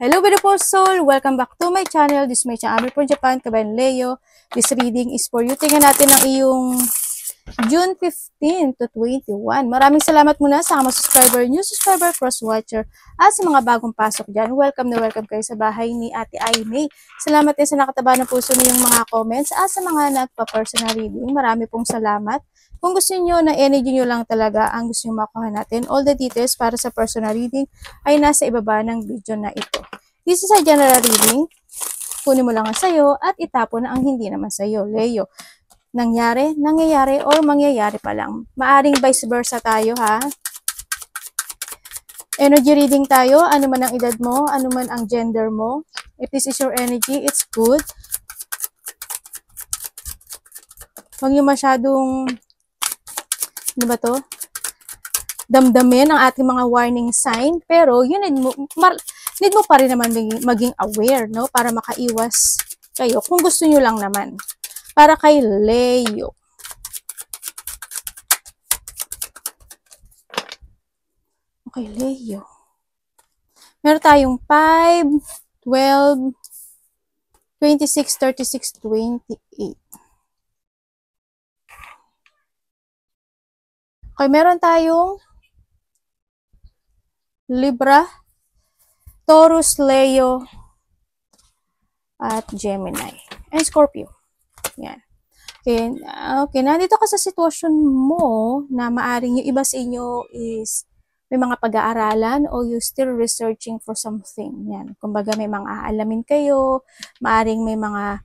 Hello beautiful soul! Welcome back to my channel. This is my channel from Japan, Kabayan Leo. This reading is for you. Tingnan natin ang iyong June 15 to 21. Maraming salamat muna sa mga subscriber, new subscriber, cross-watcher, at sa mga bagong pasok dyan. Welcome na welcome kayo sa bahay ni Ate Aimee. Salamat din sa nakataba ng puso niyong mga comments at sa mga nagpa-personal reading. Marami pong salamat. Kung gusto niyo na energy niyo lang talaga ang gusto niyo makuha natin, all the details para sa personal reading ay nasa ibaba ng video na ito. This is a general reading. Kunin mo lang ang sayo at itapon ang hindi naman sayo. Leo, nangyayari, or mangyayari pa lang. Maaring vice versa tayo, ha? Energy reading tayo. Ano man ang edad mo, ano man ang gender mo. If this is your energy, it's good. Huwag niyo masyadong ano ba to? Damdamin ang ating mga warning sign, pero yun need mo pa rin naman maging aware, no? Para makaiwas kayo kung gusto nyo lang naman. Para kay Leo. Okay, Leo. Meron tayong 5, 12, 26, 36, 28. Okay, meron tayong Libra, Taurus, Leo, at Gemini. And Scorpio. Yan. Okay, nandito ka sa sitwasyon mo na maaring yung iba sa inyo is may mga pag-aaralan o you still researching for something. Yan. Kumbaga may mga aalamin kayo, maaring may mga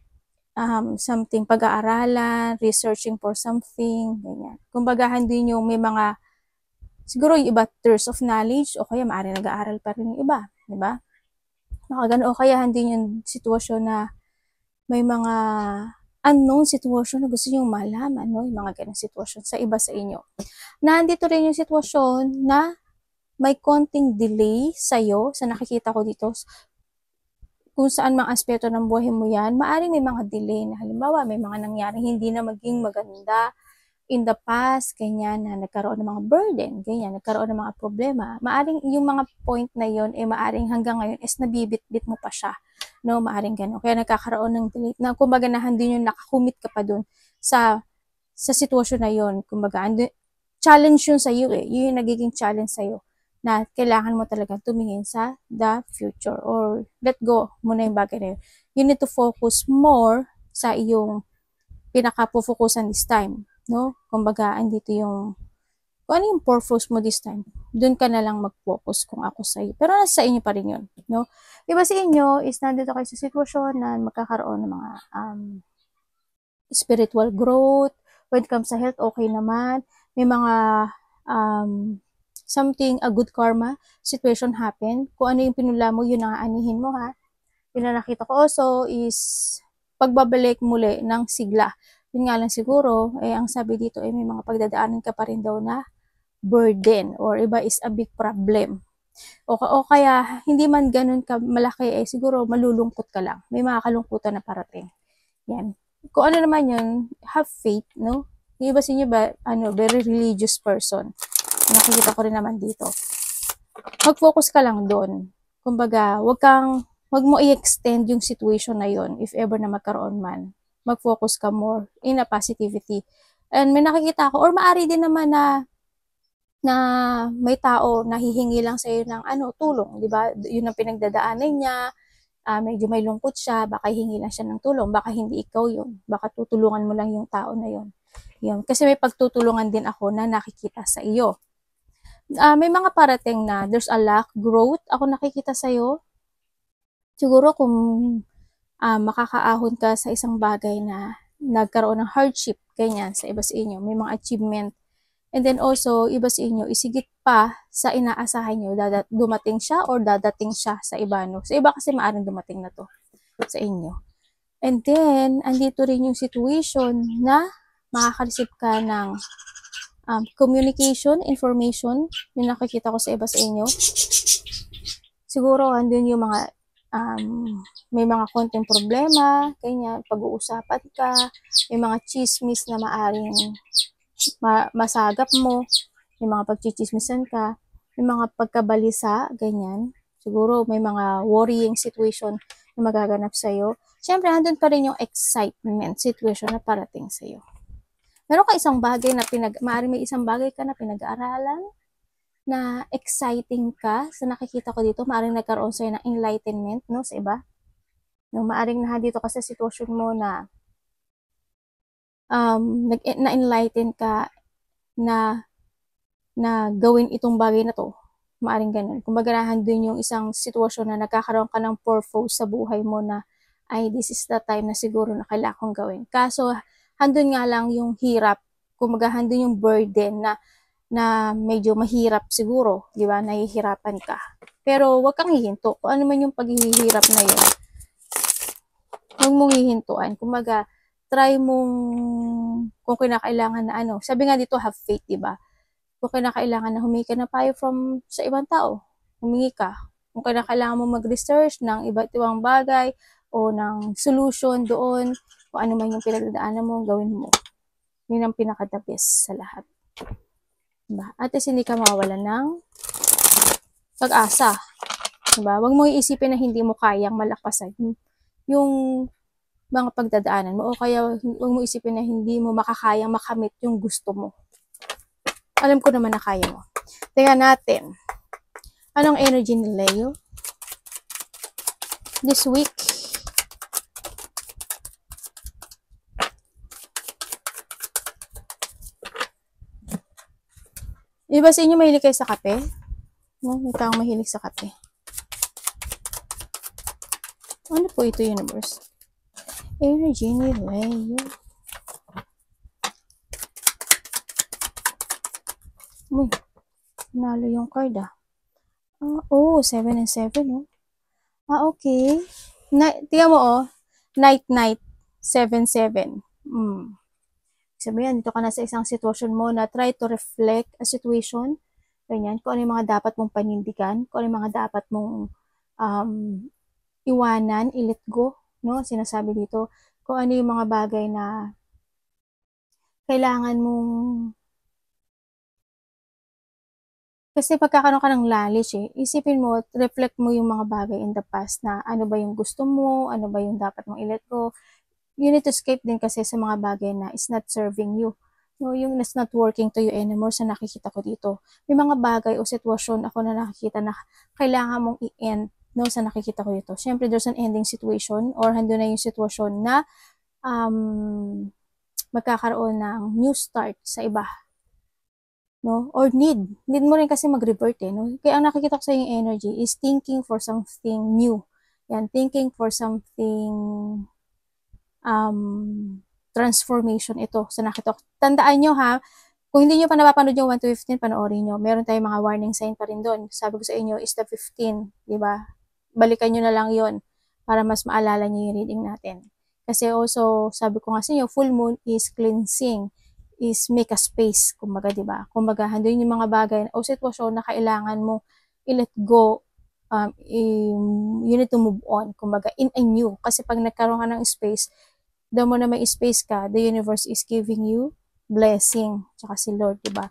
something pag-aaralan, researching for something, ganyan. Kumbaga hindi nyo may mga, siguro yung iba thirst of knowledge, o kaya maaaring nag-aaral pa rin yung iba, di ba? O kaya hindi yung sitwasyon na may mga unknown sitwasyon na gusto nyo malaman, no? Yung mga ganang sitwasyon sa iba sa inyo. Nandito rin yung sitwasyon na may konting delay sa'yo, sa nakikita ko dito, kung saan mga aspeto ng buhay mo yan, maaring may mga delay na halimbawa, may mga nangyaring hindi na maging maganda in the past, ganyan, na nagkaroon ng mga burden, ganyan, nagkaroon ng mga problema. Maaring yung mga point na yon maaring hanggang ngayon is nabibit-bit mo pa siya, no? Maaring gano'n. Kaya nagkakaroon ng delay, na kumbaga na hindi nyo nakakumit ka pa dun sa sitwasyon na yon. Kumbaga, challenge yun sa iyo yun yung nagiging challenge sa iyo, na kailangan mo talaga tumingin sa the future or let go muna yung bagay na yun. You need to focus more sa iyong pinaka-focusan this time, no? Kumbaga, andito yung kung ano yung purpose mo this time, dun ka na lang mag-focus kung ako sa iyo. Pero nasa inyo pa rin yun, no? Iba sa inyo is nandito kayo sa sitwasyon na magkakaroon ng mga spiritual growth. When it comes sa health, okay naman. May mga something, a good karma situation happen. Kung ano yung pinula mo, yun ang aanihin mo, ha? Yung na nakita ko also is pagbabalik muli ng sigla. Yun nga lang siguro, ang sabi dito may mga pagdadaanan ka pa rin daw na burden or iba is a big problem. O kaya hindi man ganun ka malaki, siguro malulungkot ka lang. May mga kalungkutan na parating. Yan. Kung ano naman yun, have faith, no? Yung iba sa inyo ba, very religious person. Nakikita ko rin naman dito. Mag-focus ka lang doon. Kumbaga, wag mo i-extend yung situation na yon if ever na magkaroon man. Mag-focus ka more in a positivity. And may nakikita ako, or maari din naman na may tao na hihingi lang sa'yo ng tulong, di ba? Yun ang pinagdadaanan niya, medyo may lungkot siya, baka hihingi lang siya ng tulong, baka hindi ikaw yun, baka tutulungan mo lang yung tao na yun. Yun. Kasi may pagtutulungan din ako na nakikita sa iyo. May mga parating na there's a lack, growth, ako nakikita sa'yo. Siguro kung makakaahon ka sa isang bagay na nagkaroon ng hardship, ganyan, sa iba sa inyo, may mga achievement. And then also, iba sa inyo, isigit pa sa inaasahan nyo, dumating siya or dadating siya sa iba, no? Sa iba kasi maaaring dumating na to sa inyo. And then, andito rin yung situation na makaka-receive ka ng communication, information, yung nakikita ko sa iba sa inyo. Siguro, andun yung mga, may mga konting problema, ganyan, pag-uusapan ka, may mga chismis na maaring masagap mo, may mga pagchichismisan ka, may mga pagkabalisa, ganyan. Siguro may mga worrying situation na magaganap sa'yo. Siyempre, andun pa rin yung excitement situation na parating sa'yo. Meron ka isang bagay na maaaring may isang bagay ka na pinag-aaralan na exciting ka sa nakikita ko dito. Maaaring nagkaroon sa'yo ng enlightenment, no, sa iba. No, maaaring dito ka sa sitwasyon mo na na-enlighten ka na gawin itong bagay na to. Maaring ganun. Kumbaga, handun yung isang sitwasyon na nagkakaroon ka ng purpose sa buhay mo na, ay, this is the time na siguro na kailangan kong gawin. Kaso, handun nga lang yung hirap. Kumbaga, handun yung burden na medyo mahirap siguro. Di ba? Nahihirapan ka. Pero, wag kang hihinto. Kung ano man yung paghihirap na yun, huwag mong hihintuan. Kumbaga, try mong, kung kinakailangan na ano. Sabi nga dito, have faith, di ba? Kung kinakailangan na humingi ka na payo sa ibang tao, humingi ka. Kung kinakailangan mo mag-research ng iba't ibang bagay o ng solution doon, kung ano man yung pinagdadaanan mo, gawin mo. Yun ang pinaka-the best sa lahat. Diba? At least hindi ka mawawalan ng pag-asa. Diba? Huwag mo iisipin na hindi mo kayang malakasan yung mga pagdadaanan mo, o kaya huwag mo isipin na hindi mo makakayang makamit yung gusto mo. Alam ko naman na kaya mo. Tingnan natin. Anong energy ni Leo this week? Iba sa inyo mahilig kayo sa kape? No, may taong mahilig sa kape. Ano po ito, universe? Energy ni Leo. Uy, nalo yung card ah. Oh, 7 and 7 oh. Okay. Tingnan mo oh. Night, 7-7. Sabihin, dito ka na sa isang sitwasyon mo na try to reflect a situation. Ganyan. Kung ano yung mga dapat mong panindigan. Kung ano yung mga dapat mong iwanan, i-let go. No? Sinasabi dito. Kung ano yung mga bagay na kailangan mong. Kasi pagkakaroon ka ng knowledge isipin mo, reflect mo yung mga bagay in the past na ano ba yung gusto mo, ano ba yung dapat mong i-let go. You need to escape din kasi sa mga bagay na is not serving you. No, yung it's not working to you anymore sa nakikita ko dito. May mga bagay o sitwasyon ako na nakikita na kailangan mong i-end no, sa nakikita ko dito. Siyempre, there's an ending situation or hando na yung sitwasyon na magkakaroon ng new start sa iba. No? Or need mo rin kasi mag-revert no? Kaya ang nakikita ko sa yung energy is thinking for something new. Yan, thinking for something transformation ito sa nakita ko. Tandaan nyo ha, kung hindi nyo pa napapanood yung 1 to 15, panoorin nyo. Meron tayong mga warning sign pa rin doon. Sabi ko sa inyo is the 15, di ba? Balikan nyo na lang yon para mas maalala nyo yung reading natin. Kasi also, sabi ko nga sa inyo, full moon is cleansing, is make a space, kumbaga, di ba? Kumbaga, handun yung mga bagay o sitwasyon na kailangan mo i-let go, you need to move on, kumbaga, in a new. Kasi pag nagkaroon ka ng space, the more na may space ka, the universe is giving you blessing, tsaka si Lord, di ba?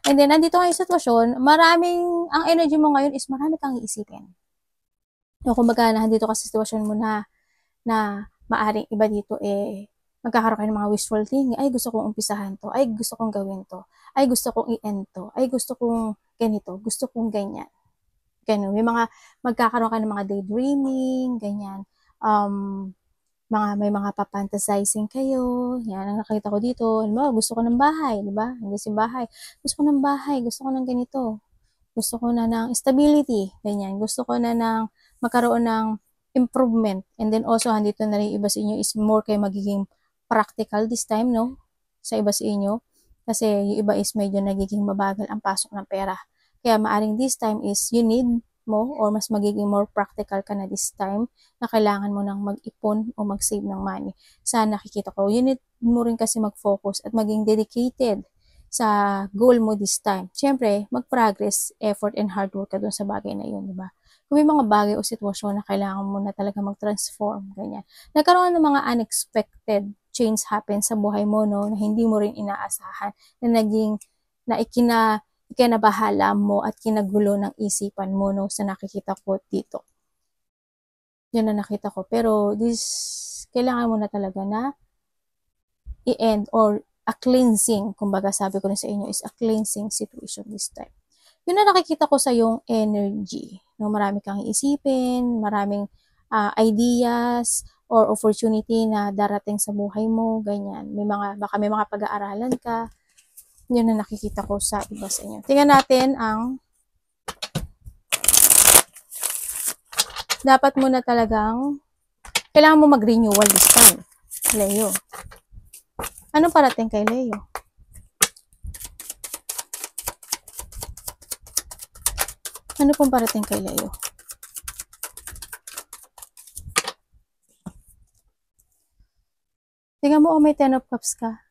And then, nandito nga yung sitwasyon, ang energy mo ngayon is marami kang iisipin. No, kumbaga, nandito ka sa sitwasyon mo na maaring iba dito magkakaroon kayo ng mga wishful thinking. Ay, gusto kong umpisahan to. Ay, gusto kong gawin to. Ay, gusto kong i-end to. Ay, gusto kong ganito. Gusto kong ganyan. Ganun. Magkakaroon ka ng mga daydreaming, ganyan. May mga papantasizing kayo. Yan, ang nakita ko dito. Gusto ko ng bahay, di ba? Hindi si bahay. Gusto ko ng bahay. Gusto ko ng ganito. Gusto ko na ng stability. Ganyan. Gusto ko na ng magkaroon ng improvement. And then also, handito na rin iba sa inyo is more kayo magiging practical this time, no? Sa iba sa inyo. Kasi yung iba is medyo nagiging mabagal ang pasok ng pera. Kaya maaring this time is you need mo or mas magiging more practical ka na this time na kailangan mo nang mag-ipon o mag-save ng money. Sa nakikita ko, you need mo rin kasi mag-focus at maging dedicated sa goal mo this time. Siyempre, mag-progress, effort, and hard work ka dun sa bagay na yun, di ba? Kung may mga bagay o sitwasyon na kailangan mo na talaga mag-transform, ganyan. Nagkaroon ng mga unexpected change happen sa buhay mo, no, na hindi mo rin inaasahan, na ikinabahala mo at kinagulo ng isipan mo, no, sa nakikita ko dito. Yun na nakita ko. Pero kailangan mo na talaga na i-end or a cleansing. Kumbaga sabi ko na sa inyo is a cleansing situation this time. Yun na nakikita ko sa yung energy. No, marami kang iisipin, maraming ideas or opportunity na darating sa buhay mo, ganyan. Baka may mga pag-aaralan ka. Yun na nakikita ko sa iba sa inyo. Tingnan natin ang dapat mo na talagang kailangan mo mag-renewal this time, Leo. Anong parating kay Leo? Ano pong parating kay Leo? Tingnan mo, may 10 of Cups ka.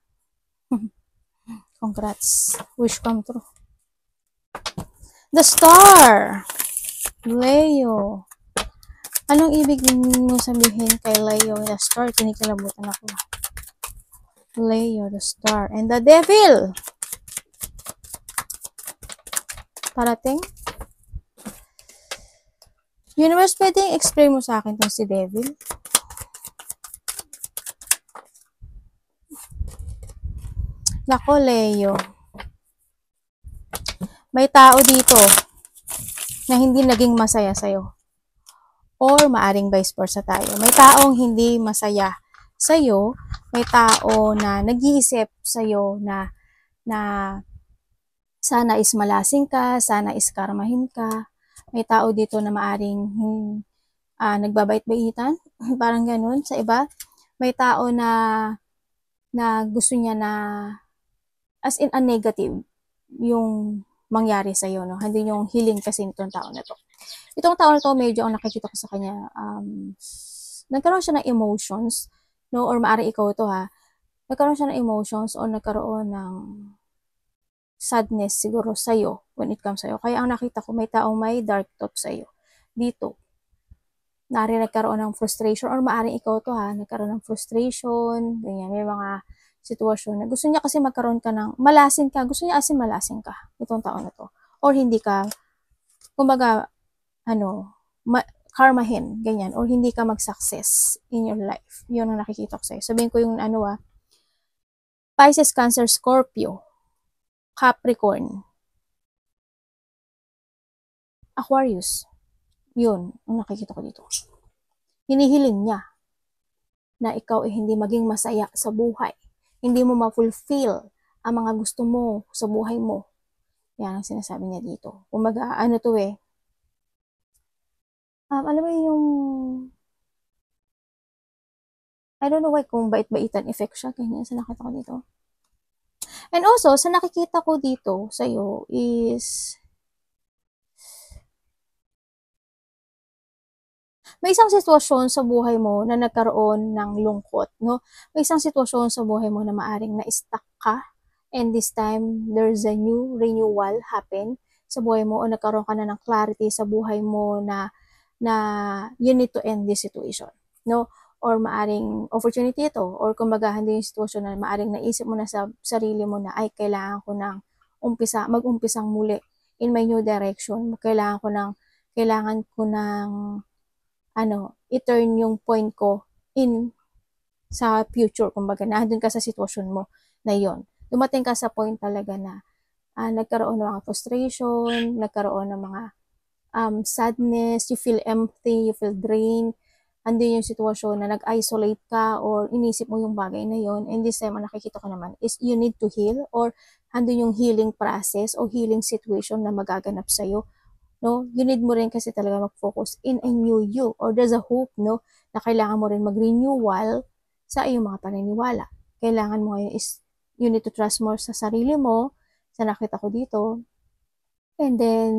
Congrats. Wish come true. The Star! Leo. Anong ibig mo sabihin kay Leo? The Star, kinikilabutan ako. Leo, the Star. And the Devil! Parating? Universe, pwedeng explain mo sa akin tong si Devil? Nako, Leo. May tao dito na hindi naging masaya sa'yo. Or maaring vice versa tayo. May taong hindi masaya sa'yo. May tao na nag-iisip sa'yo na sana is malasing ka, sana is karmahin ka. May tao dito na maaring nagbabait-baitan, parang ganun sa iba. May tao na gusto niya na as in a negative yung mangyari sa'yo, no? Hindi yung healing kasi nitong tao na to. Itong tao na to, medyo ang nakikita ko sa kanya, nagkaroon siya ng emotions, no? Or maaari ikaw to, ha? Nagkaroon siya ng emotions or nagkaroon ng sadness siguro sa'yo when it comes sa'yo. Kaya ang nakita ko, may taong may dark thought sa'yo. Dito. Nagkaroon ng frustration or maaari ikaw to, ha? Nagkaroon ng frustration, ganyan. May mga sitwasyon na gusto niya kasi magkaroon ka ng malasing ka. Gusto niya kasi malasing ka itong taon na to. Or hindi ka, kumbaga, karmahin, ganyan, or hindi ka mag-success in your life. Yun ang nakikita ko sa'yo. Sabihin ko yung Pisces, Cancer, Scorpio, Capricorn, Aquarius. Yun ang nakikita ko dito. Hinihiling niya na ikaw ay hindi maging masaya sa buhay. Hindi mo ma-fulfill ang mga gusto mo sa buhay mo. Yan ang sinasabi niya dito. Kumbaga, alam mo yung, I don't know why, kung bait-baitan effect siya, ganyan sa nakita ko dito. And also, sa nakikita ko dito sa'yo is, may isang sitwasyon sa buhay mo na nagkaroon ng lungkot, no? May isang sitwasyon sa buhay mo na maaring na-stuck ka, and this time, there's a new renewal happen sa buhay mo, o nagkaroon ka na ng clarity sa buhay mo na you need to end this situation, no? Or maaring opportunity ito, or kumbaga hindi yung sitwasyon na maaring naisip mo na sa sarili mo na ay kailangan ko ng mag-umpisang muli in my new direction. Kailangan ko ng i-turn yung point ko in sa future. Kumbaga, nandun ka sa sitwasyon mo na yon. Dumating ka sa point talaga na nagkaroon ng mga frustration, nagkaroon ng mga sadness, you feel empty, you feel drained, andun yung sitwasyon na nag-isolate ka or inisip mo yung bagay na yon. And this time, ang nakikita ko naman is you need to heal, or andun yung healing process o healing situation na magaganap sa'yo. No? You need mo rin kasi talaga mag-focus in a new you, or there's a hope, no? Na kailangan mo rin mag-renewal sa iyong mga paniniwala. Kailangan mo ngayon is you need to trust more sa sarili mo, sa nakita ko dito, and then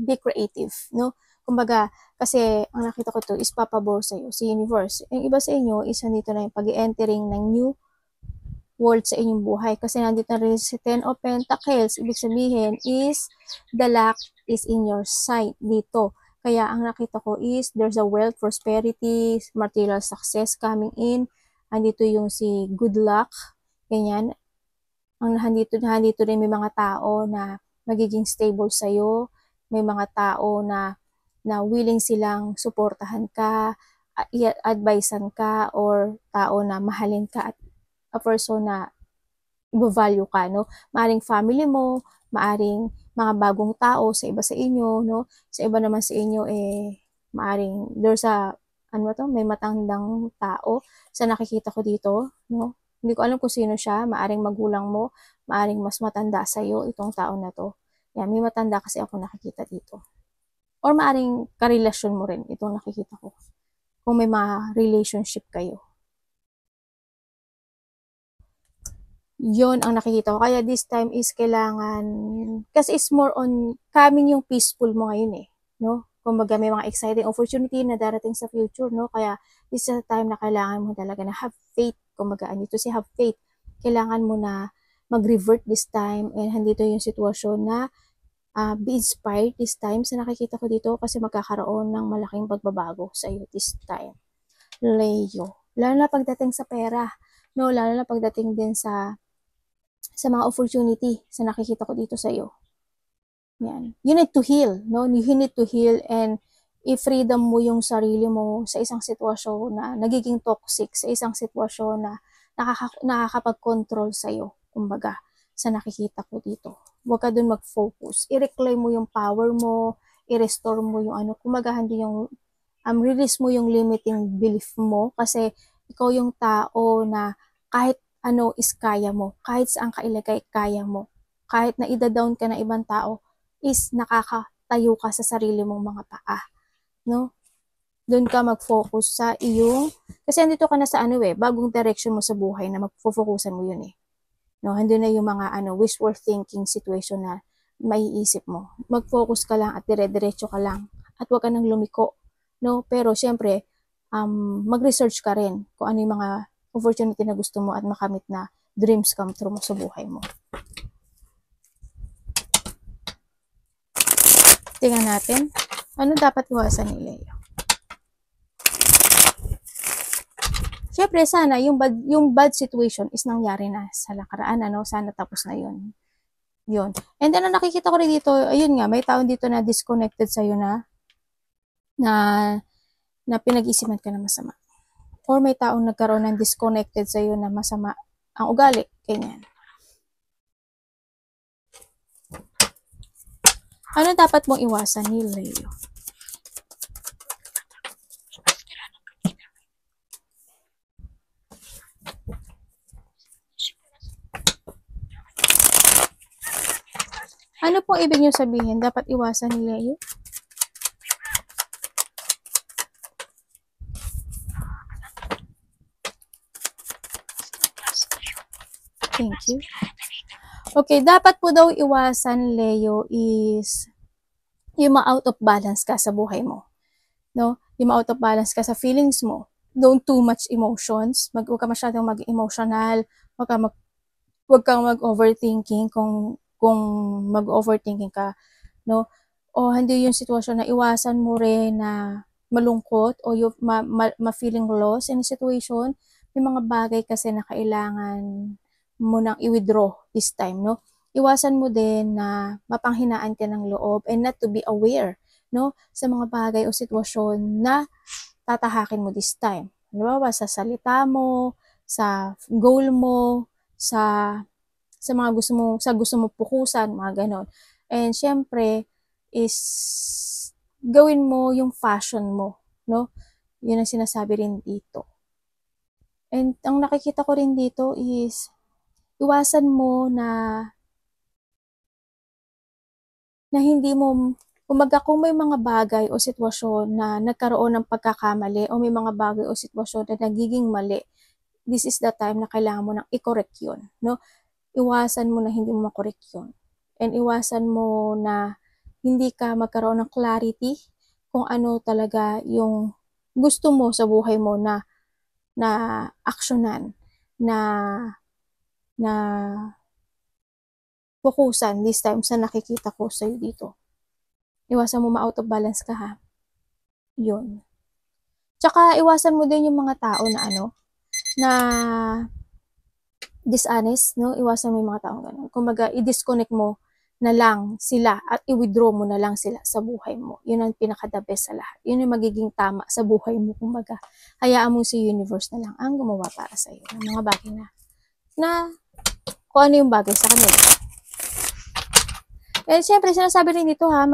be creative, no? Kumbaga, kasi ang nakita ko to is papabor sa'yo, si universe. Yung iba sa inyo is nandito na yung pag-entering ng new world sa inyong buhay. Kasi nandito na rin si 10 of Pentacles. Ibig sabihin is the luck is in your side dito. Kaya ang nakita ko is there's a wealth, prosperity, material success coming in. Andito yung si good luck. Ganyan. Nandito rin may mga tao na magiging stable sa'yo. May mga tao na willing silang suportahan ka, i-advisean ka, or tao na mahalin ka, at a person na i-value ka, no? Maaring family mo, maaring mga bagong tao sa iba sa inyo, no? Sa iba naman sa inyo, maaring there's a, may matandang tao sa nakikita ko dito, no? Hindi ko alam kung sino siya, maaring magulang mo, maaring mas matanda sa'yo itong tao na to. Yan, may matanda kasi ako nakikita dito. Or maaring karelasyon mo rin itong nakikita ko. Kung may mga relationship kayo. Yon ang nakikita ko. Kaya this time is kailangan, kasi it's more on coming yung peaceful mo ngayon no? Kumbaga may mga exciting opportunity na darating sa future, no? Kaya this is a time na kailangan mo talaga na have faith. Kumbaga, andito si have faith. Kailangan mo na mag-revert this time, and handito yung sitwasyon na be inspired this time sa nakikita ko dito, kasi magkakaroon ng malaking pagbabago sa iyo this time. Leo. Lalo na pagdating sa pera, no? Lalo na pagdating din sa mga opportunity sa nakikita ko dito sa iyo. Yan. You need to heal, no? You need to heal and i-freedom mo yung sarili mo sa isang sitwasyon na nagiging toxic, sa isang sitwasyon na nakakapag-control sa iyo, kumbaga, sa nakikita ko dito. Huwag ka dun mag-focus. I-reclaim mo yung power mo, i-restore mo yung kumbaga, hindi yung release mo yung limiting belief mo, kasi ikaw yung tao na kahit ano is kaya mo, kahit saan ka ilagay, kaya mo. Kahit na ida-down ka ng ibang tao, is nakakatayo ka sa sarili mong mga paa, no? Doon ka mag-focus sa iyong, kasi andito ka na sa bagong direction mo sa buhay na mag-focusan mo yun no? Hindi na yung mga wishful thinking situation na maiisip mo. Mag-focus ka lang at dire-diretso ka lang at huwag ka nang lumiko, no? Pero syempre, mag-research ka rin kung ano yung mga opportunity na gusto mo at makamit na dreams come true mo sa buhay mo. Tingnan natin, ano dapat iwasan ni Leo? Siyempre, sana yung bad situation is nangyari na sa nakaraan, sana tapos na yun. Yun. And then, nakikita ko rin dito, ayun nga, may tao dito na disconnected sa'yo na pinag-isipan ka na masama. Or may taong nagkaroon ng disconnected sa'yo na masama ang ugali, ganyan. Ano dapat mong iwasan ni Leo? Ano pong ibig niyo sabihin? Dapat iwasan ni Leo? Thank you. Okay, dapat po daw iwasan, Leo, is yung ma-out of balance ka sa buhay mo. No? Yung ma-out of balance ka sa feelings mo. Don't too much emotions. Huwag ka masyadong mag-emotional. Huwag kang mag-overthinking kung mag-overthinking ka. No? O hindi yung sitwasyon na iwasan mo rin na malungkot o yung ma-feeling lost in a situation. May mga bagay kasi na kailangan mo nang i-withdraw this time, no? Iwasan mo din na mapanghinaan ka ng loob and not to be aware, no? Sa mga bagay o sitwasyon na tatahakin mo this time. Halimbawa, sa salita mo, sa goal mo, sa mga gusto mo pukusan, mga ganon. And syempre, is gawin mo yung fashion mo, no? Yun ang sinasabi rin dito. And ang nakikita ko rin dito is iwasan mo na hindi mo, kumbaga kung may mga bagay o sitwasyon na nagkaroon ng pagkakamali o may mga bagay o sitwasyon na nagiging mali, this is the time na kailangan mo nang i-correct yun, no? Iwasan mo na hindi mo makorek yun. And iwasan mo na hindi ka magkaroon ng clarity kung ano talaga yung gusto mo sa buhay mo na aksyonan, na fokusan this time sa nakikita ko sa'yo dito. Iwasan mo ma-out of balance ka, ha? Yun. Tsaka iwasan mo din yung mga tao na na dishonest, no? Iwasan mo yung mga tao ganun. Kumbaga, i-disconnect mo na lang sila at i-withdraw mo na lang sila sa buhay mo. Yun ang pinaka-the best sa lahat. Yun yung magiging tama sa buhay mo. Kumbaga, hayaan mo si universe na lang ang gumawa para sa iyo ng mga bagay na kung ano yung bagay sa kanila. Eh, siyempre, sinasabi rin dito ha,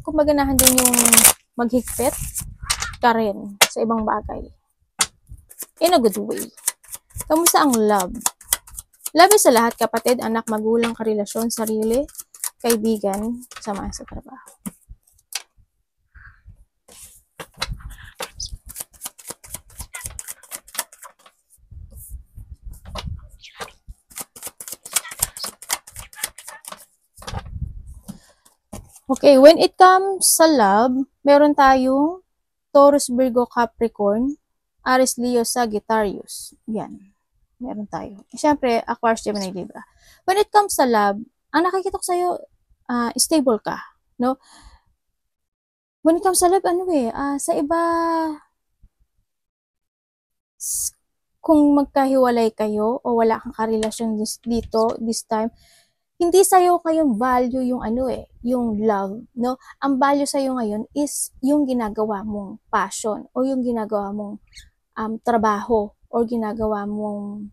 kumbaga nahan din yung maghigpit ka rin sa ibang bagay. In a good way. Kamusta ang love? Love is sa lahat, kapatid, anak, magulang, karelasyon, sarili, kaibigan, samahan sa trabaho. Okay, when it comes sa love, meron tayong Taurus, Virgo, Capricorn, Aries, Leo, Sagittarius. Yan. Meron tayo. Siyempre, Aquarius, Gemini, Libra. When it comes sa love, ang nakikita ko sa'yo, stable ka. No? When it comes sa love, sa iba, kung magkahiwalay kayo o wala kang karelasyon dito, this time, hindi sa'yo kayong value yung love, no? Ang value sa'yo ngayon is yung ginagawa mong passion o yung ginagawa mong trabaho or ginagawa mong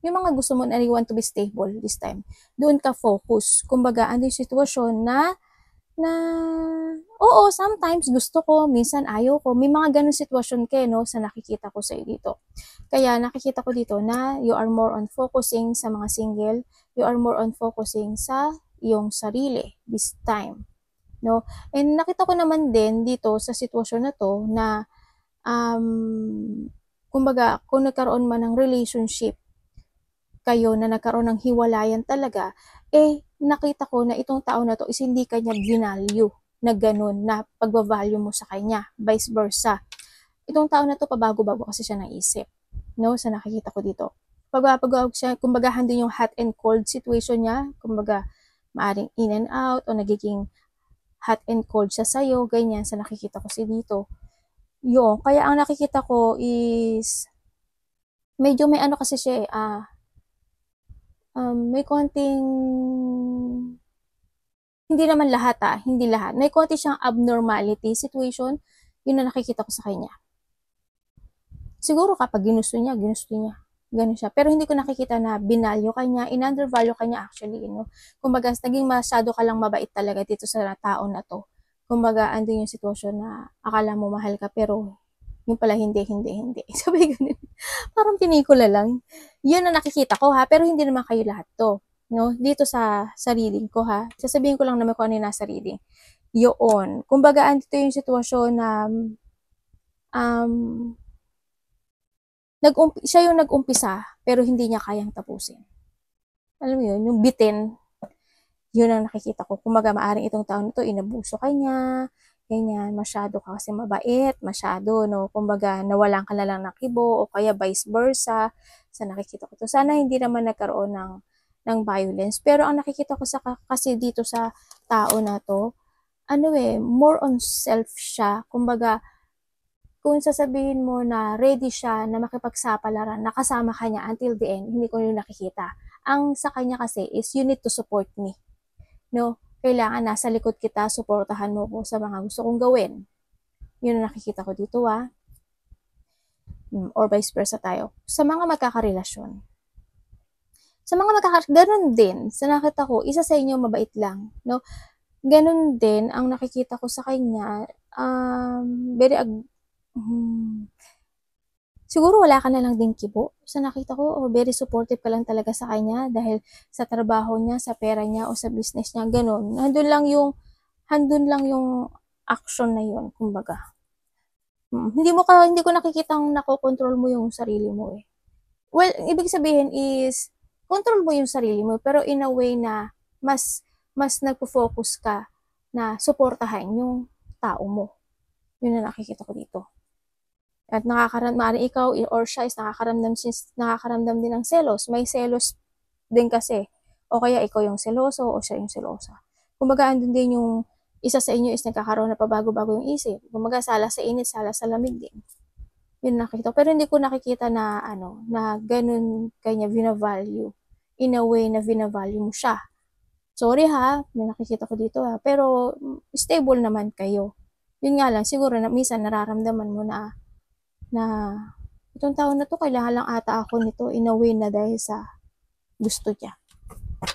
yung mga gusto mo na you want to be stable this time. Doon ka focus. Kumbaga, ano yung sitwasyon na oo, sometimes gusto ko, minsan ayaw ko. May mga ganun sitwasyon kayo, no, sa nakikita ko sa dito. Kaya nakikita ko dito na you are more on focusing sa mga single, you are more on focusing sa iyong sarili this time. No? And nakita ko naman din dito sa sitwasyon na to na kumbaga, kung nagkaroon man ng relationship kayo na nagkaroon ng hiwalayan talaga, nakita ko na itong tao na to is hindi kanya binalue na ganun, na pagbavalue mo sa kanya, vice versa. Itong tao na to, pabago-bago kasi siya ng isip, no, sa nakikita ko dito. Pagbabago siya, kumbaga handin yung hot and cold situation niya, kumbaga, maaring in and out, o nagiging hot and cold siya sa'yo, ganyan, sa nakikita ko si dito. Yun, kaya ang nakikita ko is, medyo may ano kasi siya may konting, hindi naman lahat hindi lahat. May konti siyang abnormality situation, yun na nakikita ko sa kanya. Siguro kapag ginusto niya, ganun siya. Pero hindi ko nakikita na binalyo kanya, in-undervalue kanya actually, no? Kumbaga, naging masyado ka lang mabait talaga dito sa tao na to. Kumbaga, andun yung sitwasyon na akala mo mahal ka, pero yung pala hindi. Sabi ganun. Parang pinikula lang. Yun na nakikita ko ha, pero hindi naman kayo lahat to. No? Dito sa reading ko ha, sasabihin ko lang naman kung ano yung nasa reading. Yun. Kumbaga, andito yung sitwasyon na siya yung nag-umpisa, pero hindi niya kayang tapusin. Alam mo yun, yung bitin, yun ang nakikita ko. Kumbaga, maaring itong taon na to, inabuso kanya, ganyan, masyado ka kasi mabait, masyado, no? Kumbaga, nawalan ka na lang ng kibo, o kaya vice versa, sa nakikita ko to. Sana hindi naman nagkaroon ng violence. Pero ang nakikita ko kasi dito sa tao na to, more on self siya. Kumbaga, kung sasabihin mo na ready siya na makipagsapalaran, nakasama ka niya until the end, hindi ko yung nakikita. Ang sa kanya kasi is, you need to support me. No? Kailangan nasa likod kita, suportahan mo ko sa mga gusto kong gawin. Yun ang nakikita ko dito or vice versa tayo. Sa mga magkakarelasyon. Ganun din. Sa nakita ko, isa sa inyo mabait lang. No? Ganun din ang nakikita ko sa kanya. Siguro wala ka na lang din kibo. Sa nakita ko, very supportive ka lang talaga sa kanya dahil sa trabaho niya, sa pera niya, o sa business niya, ganun. Handun lang yung action na yun, kumbaga. Hindi ko nakikitang nakokontrol mo yung sarili mo eh. Well, ibig sabihin is, control mo yung sarili mo, pero in a way na mas nagpo-focus ka na suportahan yung tao mo. Yun na nakikita ko dito. At maaaring ikaw or siya is nakakaramdam din ng selos. May selos din kasi. O kaya ikaw yung seloso o siya yung selosa. Kumbaga, andun din yung isa sa inyo is nagkakaroon na pabago-bago yung isip. Kumbaga, sala sa init, sala sa lamig din. Yun nakikita. Pero hindi ko nakikita na na ganun kanya binavalue in a way na vinavalue mo siya. Sorry ha, may nakikita ko dito ha, pero stable naman kayo. Yun nga lang, siguro na minsan nararamdaman mo na itong tao na to, kailangan lang ata ako nito in a way na dahil sa gusto niya.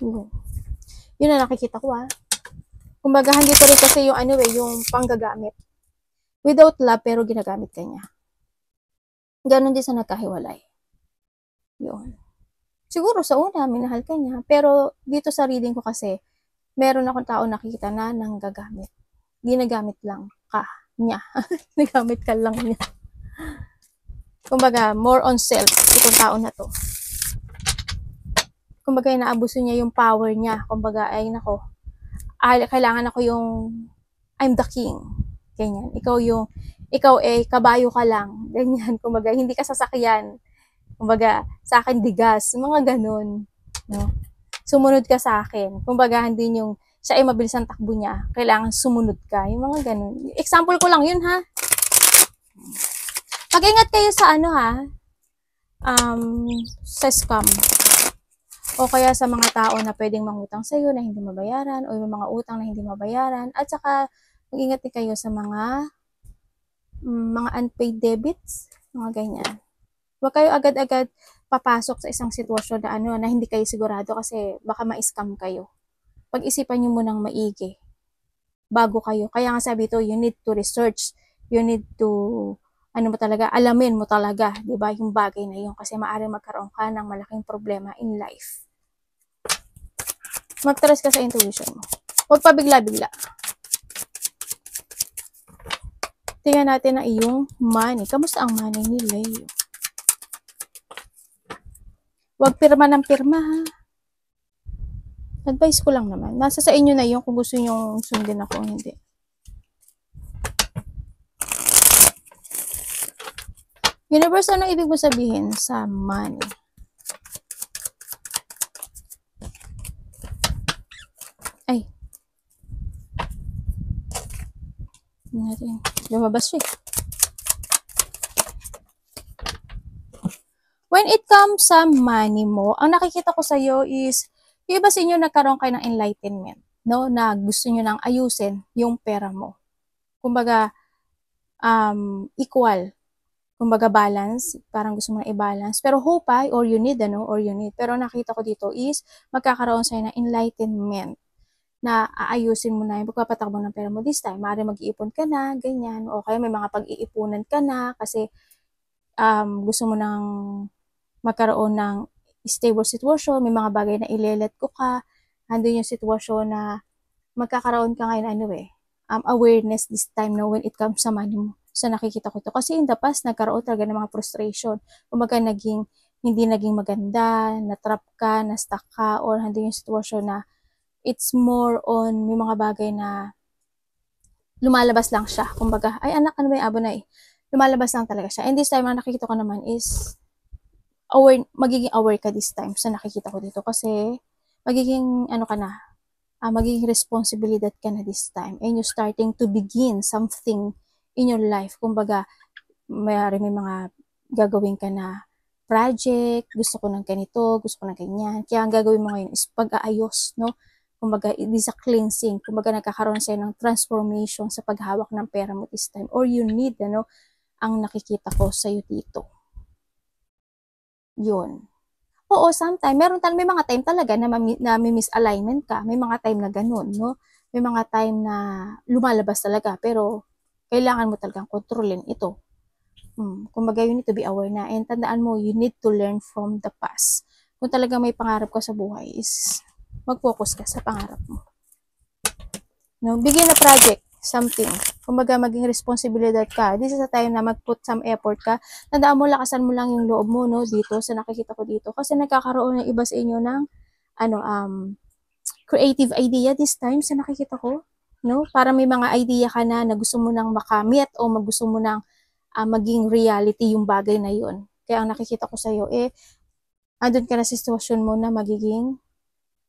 Yun na nakikita ko ha. Kumbaga, dito rin kasi yung yung panggagamit. Without love, pero ginagamit ka niya. Ganon din sa nagkahiwalay. Yun. Siguro sa una, minahal ka niya. Pero dito sa reading ko kasi, meron akong tao nakikita na nanggagamit. Ginagamit lang ka niya. Nagamit ka lang niya. Kumbaga, more on self, itong tao na to. Kumbaga, inaabuso niya yung power niya. Kumbaga, ay nako, kailangan ako yung I'm the king. Ganyan. Ikaw kabayo ka lang. Ganyan. Kumbaga, hindi ka sasakyan. Kumbaga, sa akin digas. Mga ganun. No? Sumunod ka sa akin. Kumbaga, hindi yung siya ay mabilis ang takbo niya. Kailangan sumunod ka. Yung mga ganun. Example ko lang yun, ha? Pag-ingat kayo sa sa scam. O kaya sa mga tao na pwedeng mangutang sa iyo na hindi mabayaran, o yung mga utang na hindi mabayaran, at saka mag-ingat din kayo sa mga unpaid debits, mga ganyan. Huwag kayo agad-agad papasok sa isang sitwasyon na na hindi kayo sigurado kasi baka ma-scam kayo. Pag-isipan niyo munang maigi bago kayo. Kaya nga sabi ito, you need to research, you need to alamin mo talaga, 'di ba, yung bagay na yun kasi maaaring magkaroon ka ng malaking problema in life. Mag-trust ka sa intuition mo. Huwag pa bigla-bigla. Tingnan natin ang iyong money. Kamusta ang money ni Leo? Huwag pirma ng pirma, ha? Advice ko lang naman. Nasa sa inyo na yun kung gusto nyo sundin ako o hindi. Universe, ano ibig mo sabihin sa money? Ay. Natin. Lumabas siya. When it comes sa money mo, ang nakikita ko sa iyo is, yung iba sa inyo nagkaroon kayo ng enlightenment, no? Na gusto nyo nang ayusin yung pera mo. Kumbaga, equal. Kumbaga, balance. Parang gusto mo na i-balance. Pero hope or you need. Pero nakita ko dito is, magkakaroon sa'yo ng enlightenment na aayusin mo na yung pagpapatakbo ng pera mo this time. Maaari mag-iipon ka na, ganyan. O kaya may mga pag-iipunan ka na kasi gusto mo nang magkaroon ng stable sitwasyon, may mga bagay na ilelet ko ka, andun yung sitwasyon na magkakaroon ka ngayon awareness this time na when it comes sa money mo. Sa nakikita ko ito. Kasi in the past, nagkaroon talaga ng mga frustration. Kumaga hindi naging maganda, na-trap ka, na-stuck ka, or andun yung sitwasyon na it's more on may mga bagay na lumalabas lang siya. Kumbaga, ay anak, ano ba yung abo na lumalabas lang talaga siya. And this time, ang nakikita ko naman is magiging aware ka this time sa nakikita ko dito. Kasi, magiging, magiging responsibilidad ka na this time. And you're starting to begin something in your life. Kumbaga, may mga gagawin ka na project, gusto ko ng ganito, gusto ko ng ganyan. Kaya ang gagawin mo ngayon is pag-aayos, no? Kumbaga, it is a cleansing. Kumbaga, nagkakaroon sa'yo ng transformation sa paghawak ng pera mo this time. Or you need, ang nakikita ko sa'yo dito. Yun. Oo, sometimes, may mga time talaga na may misalignment ka. May mga time na ganun, no? May mga time na lumalabas talaga. Pero, kailangan mo talagang kontrolin ito. Kumbaga, you need to be aware na. And tandaan mo, you need to learn from the past. Kung talaga may pangarap ka sa buhay, is mag-focus ka sa pangarap mo. No? Bigyan na project, something. Kumbaga, maging responsibilidad ka. This is a time na mag-put some effort ka. Tandaan mo, lakasan mo lang yung loob mo, no? Dito, sa nakikita ko dito. Kasi nagkakaroon ng iba sa inyo ng, creative idea this time, sa nakikita ko. No? Para may mga idea ka na gusto mo nang makamit o gusto mo nang maging reality yung bagay na yun. Kaya ang nakikita ko sa'yo, andun ka na sa sitwasyon mo na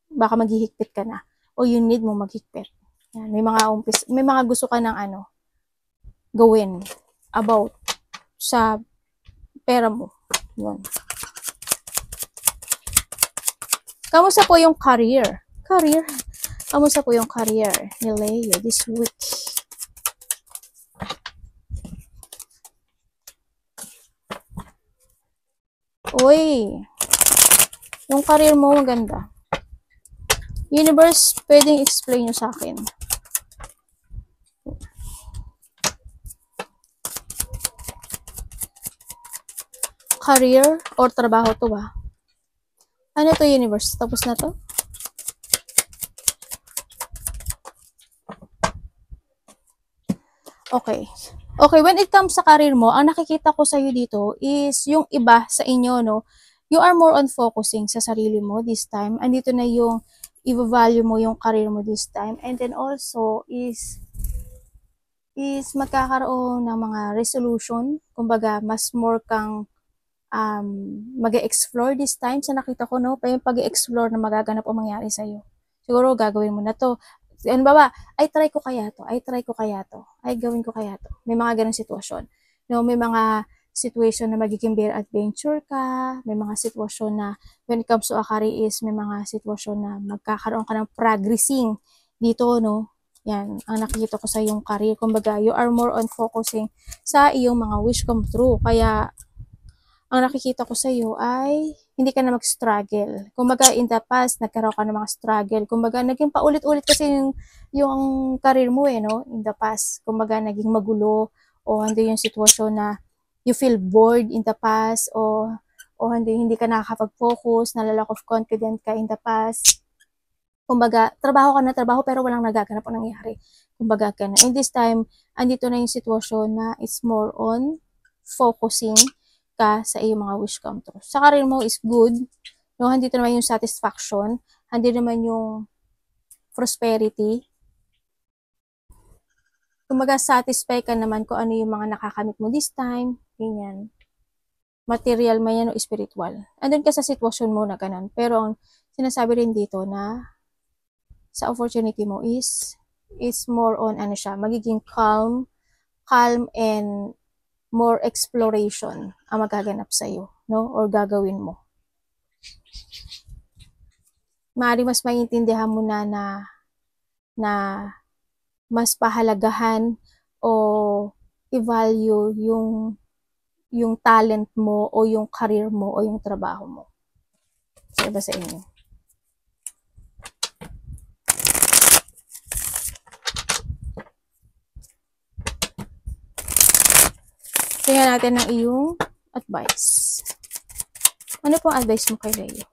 baka maghihigpit ka na. O you need mo maghigpit. Yan, may mga gusto ka ng gawin about sa pera mo. Yun. Kamusta po yung career? Kamusta po yung career ni Leo this week? Uy, yung career mo maganda. Universe, pwedeng explain nyo sa akin. Career or trabaho to ba? Ano to, universe? Tapos na to? Okay. Okay, when it comes sa career mo, ang nakikita ko sa iyo dito is yung iba sa inyo, no? You are more on focusing sa sarili mo this time. Andito na yung i-value mo yung career mo this time. And then also is magkakaroon ng mga resolution. Kumbaga, mas more kang mag-explore this time. Sa nakita ko, no? Pa yung pag-explore na magaganap o mangyari sa'yo. Siguro, gagawin mo na to. Ano ba? Ay, try ko kaya to. Ay, gawin ko kaya to. May mga ganong sitwasyon. No, may mga situation na magiging bear adventure ka. May mga sitwasyon na when it comes to a career is may mga sitwasyon na magkakaroon ka ng progressing dito, no? Yan, ang nakikita ko sa iyong career. Kumbaga, you are more on focusing sa iyong mga wish come true. Kaya, ang nakikita ko sa iyo ay hindi ka na mag-struggle. Kumbaga, in the past, nagkaroon ka ng mga struggle. Kumbaga, naging paulit-ulit kasi yung career mo no? In the past. Kumbaga, naging magulo o hindi yung sitwasyon na you feel bored in the past o hindi ka nakakapag-focus, nala-lack of confidence ka in the past. Kumbaga, trabaho ka na trabaho pero walang nagaganap o nangyari. Kumbaga, ka na. In this time, andito na yung sitwasyon na it's more on focusing ka sa iyong mga wish come true. Sa career mo is good, no? Handito naman yung satisfaction, handito naman yung prosperity. Kumbaga, satisfy ka naman kung ano yung mga nakakamit mo this time, ganyan. Material man yan o spiritual. Andun ka sa sitwasyon mo na ganun. Pero ang sinasabi rin dito na sa opportunity mo is more on ano siya, magiging calm and more exploration ang magaganap sa iyo, no? Or gagawin mo. Maaaring mas maintindihan mo na mas pahalagahan o i-value yung talent mo o yung career mo o yung trabaho mo. Sa iba sa inyo. Tingnan natin ang iyong advice. Ano pong advice mo kay Leo?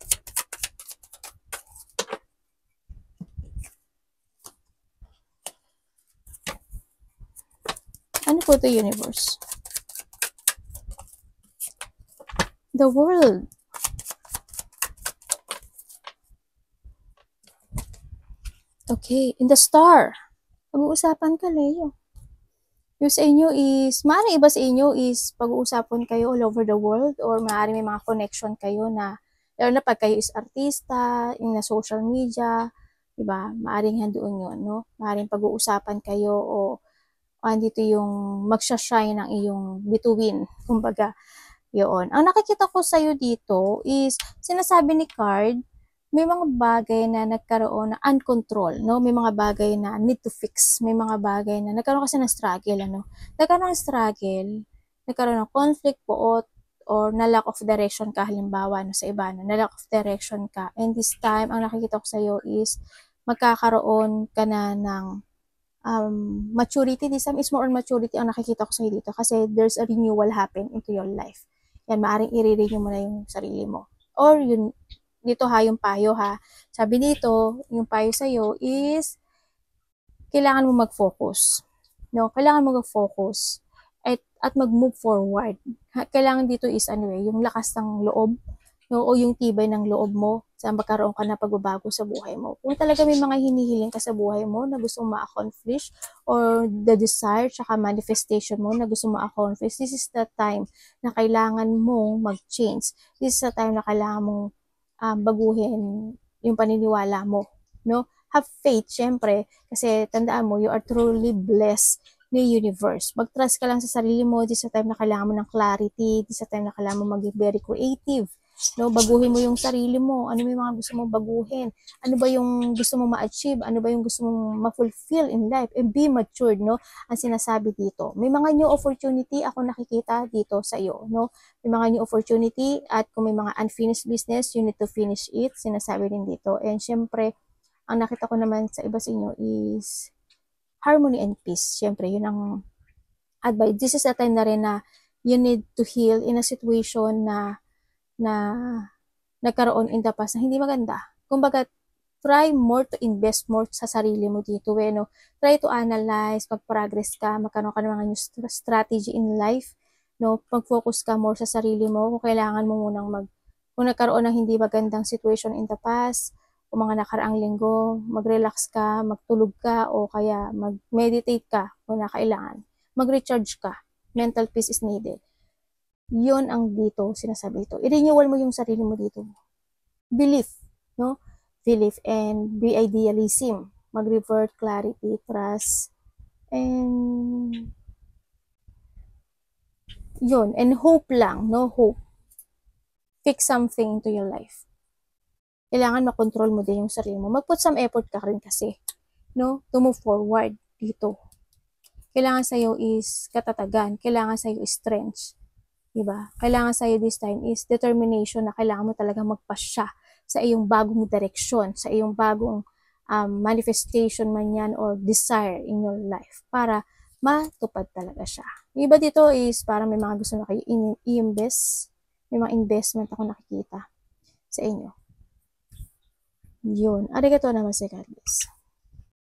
Ano po ito, universe? The world. Okay, in the star. Pag-uusapan ka, Leo. Yung sa inyo is, maaaring iba sa inyo is pag-uusapan kayo all over the world or maaaring may mga connection kayo na, lalo na pag kayo is artista, yung na social media, diba? Maaaring handoon yun, no? Maaaring pag-uusapan kayo o andito yung magsha-shine ng iyong bituin. Kumbaga, yun. Ang nakikita ko sa'yo dito is, sinasabi ni Card, may mga bagay na nagkaroon na uncontrol, no? May mga bagay na need to fix. May mga bagay na nagkaroon kasi ng struggle, ano? Nagkaroon ng struggle, nagkaroon ng conflict po or na lack of direction ka, halimbawa, no, sa iba, no? Na lack of direction ka. And this time, ang nakikita ko sa'yo is magkakaroon ka na ng maturity. This time is more on maturity ang nakikita ko sa'yo dito kasi there's a renewal happen into your life. Yan, maaaring i-renew mo na yung sarili mo. Or yun, dito yung payo Sabi dito, yung payo sa'yo is, kailangan mo mag-focus. No? Kailangan mo mag-focus at mag-move forward. Kailangan dito is, yung lakas ng loob, no? O yung tibay ng loob mo sa magkaroon ka na pagbabago sa buhay mo. Kung talaga may mga hinihiling ka sa buhay mo na gusto mo ma-accomplish or the desire tsaka manifestation mo na gusto mo ma-accomplish, this is the time na kailangan mong mag-change. This is the time na kailangan mong baguhin yung paniniwala mo, no? Have faith, syempre, kasi tandaan mo, you are truly blessed ni universe. Mag-trust ka lang sa sarili mo, this is the time na kailangan mo ng clarity, this is the time na kailangan mo maging very creative, No, baguhin mo yung sarili mo. Ano yung mga gusto mong baguhin? Ano ba yung gusto mong ma-achieve? Ano ba yung gusto mong ma-fulfill in life? And be matured, no? Ang sinasabi dito. May mga new opportunity ako nakikita dito sa iyo, no? May mga new opportunity at kung may mga unfinished business, you need to finish it. Sinasabi din dito. And syempre, ang nakita ko naman sa iba sa inyo is harmony and peace. Syempre, yun ang advice. This is a time na rin na you need to heal in a situation na nagkaroon in the past na hindi maganda. Kumbaga, try more to invest more sa sarili mo dito. No? Try to analyze, mag-progress ka, magkaroon ka ng mga new strategy in life. No? Mag-focus ka more sa sarili mo. Kung kailangan mo munang kung nagkaroon ng hindi magandang situation in the past, o mga nakaraang linggo, mag-relax ka, magtulog ka, o kaya mag-meditate ka kung kailangan. Mag-recharge ka. Mental peace is needed. Yun ang dito sinasabi ito. I-renewal mo yung sarili mo dito. Belief, no? Belief and be idealism. Mag-revert, clarity, trust, and yun. And hope lang, no? Hope. Fix something into your life. Kailangan makontrol mo din yung sarili mo. Mag-put some effort ka rin kasi, no? To move forward dito. Kailangan sa'yo is katatagan. Kailangan sa'yo is strength. Diba? Kailangan sa'yo this time is determination na kailangan mo talaga magpasya sa iyong bagong direksyon, sa iyong bagong manifestation man yan or desire in your life para matupad talaga siya. Yung iba dito is parang may mga gusto na kayo i-invest. May mga investment ako nakikita sa inyo. Yun. Arigato naman sa God bless.